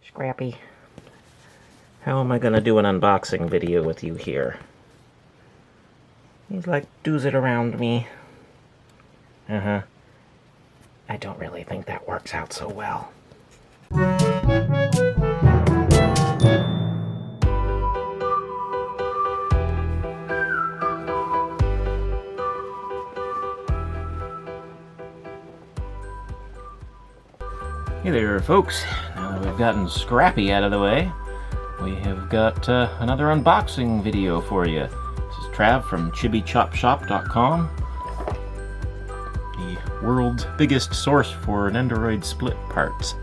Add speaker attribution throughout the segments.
Speaker 1: Scrappy. How am I gonna do an unboxing video with you here? He's like, doos it around me. I don't really think that works out so well. Hey there, folks. Now that we've gotten Scrappy out of the way, we have got another unboxing video for you. This is Trav from ChibiChopShop.com, the world's biggest source for Nendoroid split parts.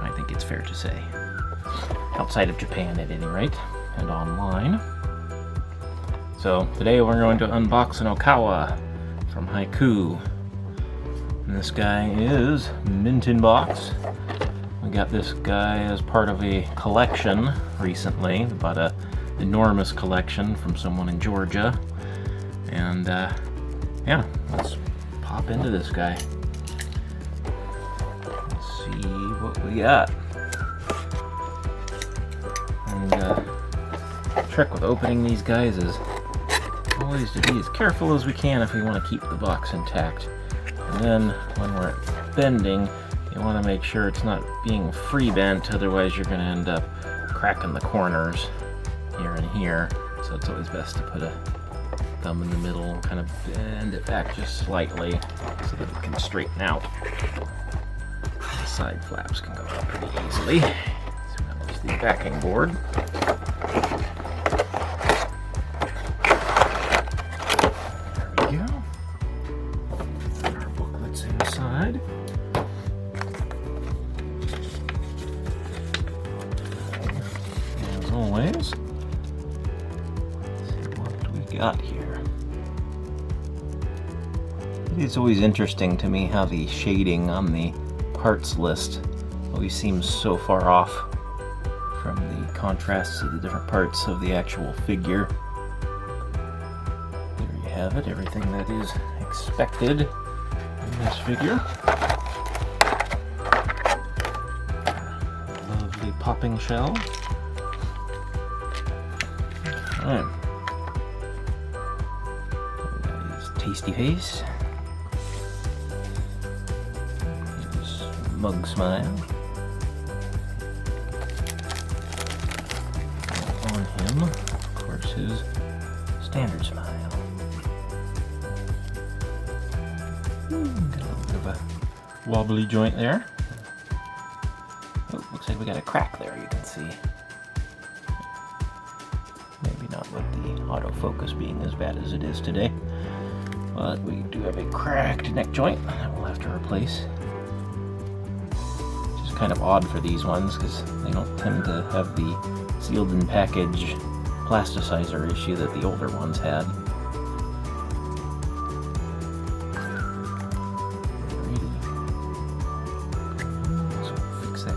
Speaker 1: I think it's fair to say. Outside of Japan, at any rate, and online. So today we're going to unbox an Oikawa from Haikyu. And this guy is mint in box. We got this guy as part of a collection recently, about an enormous collection from someone in Georgia. And yeah, let's pop into this guy. Let's see what we got. And the trick with opening these guys is always to be as careful as we can if we want to keep the box intact. And then when we're bending, you want to make sure it's not being free bent, otherwise you're going to end up cracking the corners here and here. So it's always best to put a thumb in the middle and kind of bend it back just slightly so that it can straighten out. The side flaps can go out pretty easily. So we're going to use the backing board. Inside. As always, let's see what we got here. It's always interesting to me how the shading on the parts list always seems so far off from the contrasts of the different parts of the actual figure. There you have it, everything that is expected. This figure. Lovely popping shell. Alright. His tasty face. His mug smile. On him, of course, his standard smile. Got a little bit of a wobbly joint there. Oh, looks like we got a crack there, you can see. Maybe not with the autofocus being as bad as it is today. But we do have a cracked neck joint that we'll have to replace. Which is kind of odd for these ones because they don't tend to have the sealed in package plasticizer issue that the older ones had.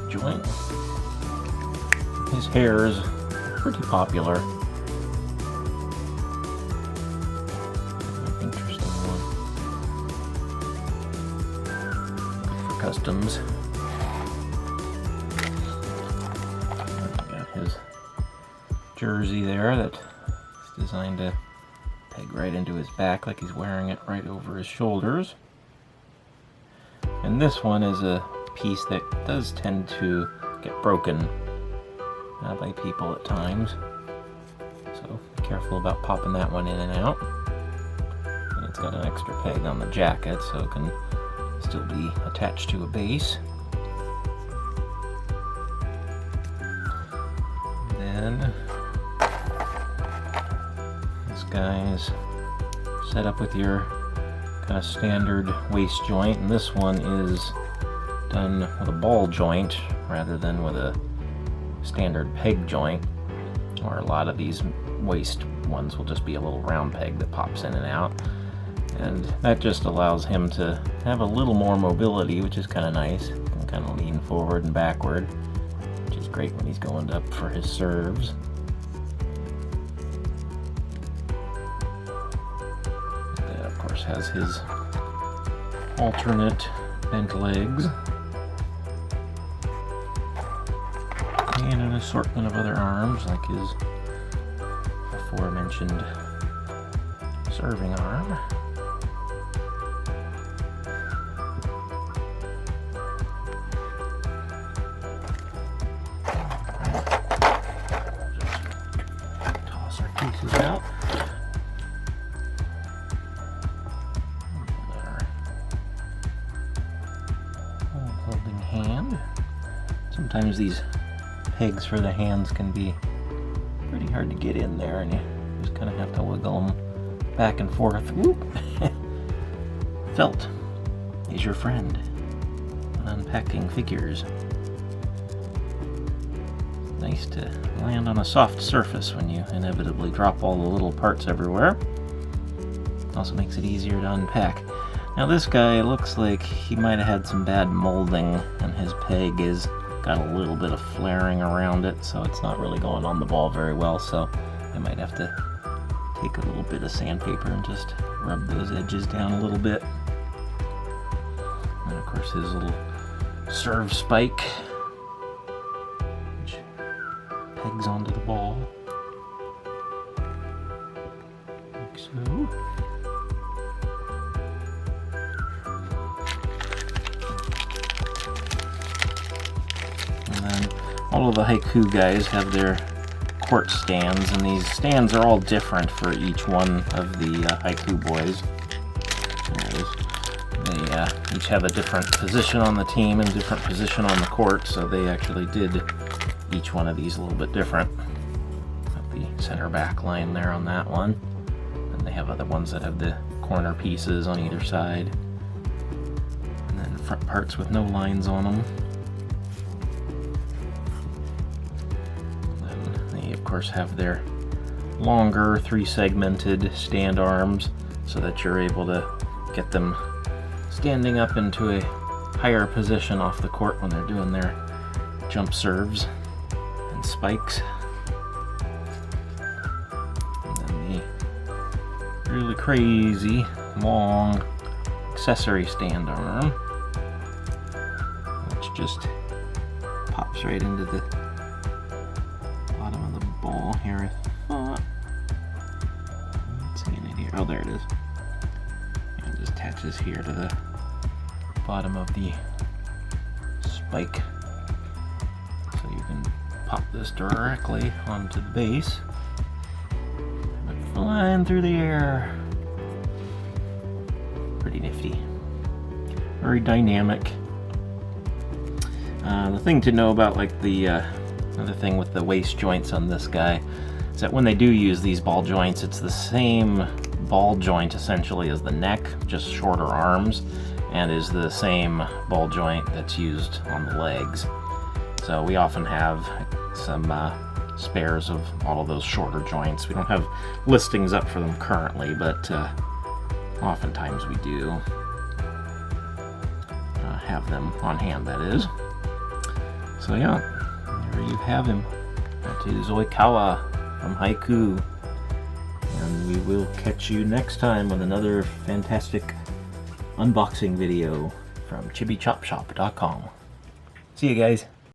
Speaker 1: Joint. His hair is pretty popular. Interesting one. Good for customs. Got his jersey there that's designed to peg right into his back like he's wearing it right over his shoulders. And this one is a piece that does tend to get broken by people at times, so be careful about popping that one in and out. And it's got an extra peg on the jacket so it can still be attached to a base. And then this guy is set up with your kind of standard waist joint, and this one is done with a ball joint rather than with a standard peg joint, or a lot of these waist ones will just be a little round peg that pops in and out, and that just allows him to have a little more mobility, which is kind of nice. He can kind of lean forward and backward, which is great when he's going up for his serves. That of course has his alternate bent legs. And an assortment of other arms, like his aforementioned serving arm. Toss our pieces out. Holding hand. Sometimes these pegs for the hands can be pretty hard to get in there, and you just kind of have to wiggle them back and forth. Whoop. Felt is your friend when unpacking figures. Nice to land on a soft surface when you inevitably drop all the little parts everywhere. Also makes it easier to unpack. Now this guy looks like he might have had some bad molding, and his peg is got a little bit of flaring around it, so it's not really going on the ball very well, so I might have to take a little bit of sandpaper and just rub those edges down a little bit. And of course his little serve spike, which pegs onto the ball, like so. All of the Haikyu guys have their court stands, and these stands are all different for each one of the Haikyu boys. They each have a different position on the team and different position on the court, so they actually did each one of these a little bit different. Got the center back line there on that one, and they have other ones that have the corner pieces on either side, and then front parts with no lines on them. Of course have their longer 3-segmented stand arms so that you're able to get them standing up into a higher position off the court when they're doing their jump serves and spikes. And then the really crazy long accessory stand arm, which just pops right into the bottom of the ball here, I thought. I'm not seeing it here. Oh, there it is. And it just attaches here to the bottom of the spike. So you can pop this directly onto the base. Have it flying through the air. Pretty nifty. Very dynamic. The thing to know about, like, the another thing with the waist joints on this guy is that when they do use these ball joints, it's the same ball joint essentially as the neck, just shorter arms, and is the same ball joint that's used on the legs. So we often have some spares of all of those shorter joints. We don't have listings up for them currently, but oftentimes we do have them on hand, that is. So yeah, there you have him. That is Oikawa from Haikyu. And we will catch you next time with another fantastic unboxing video from chibichopshop.com. See you guys.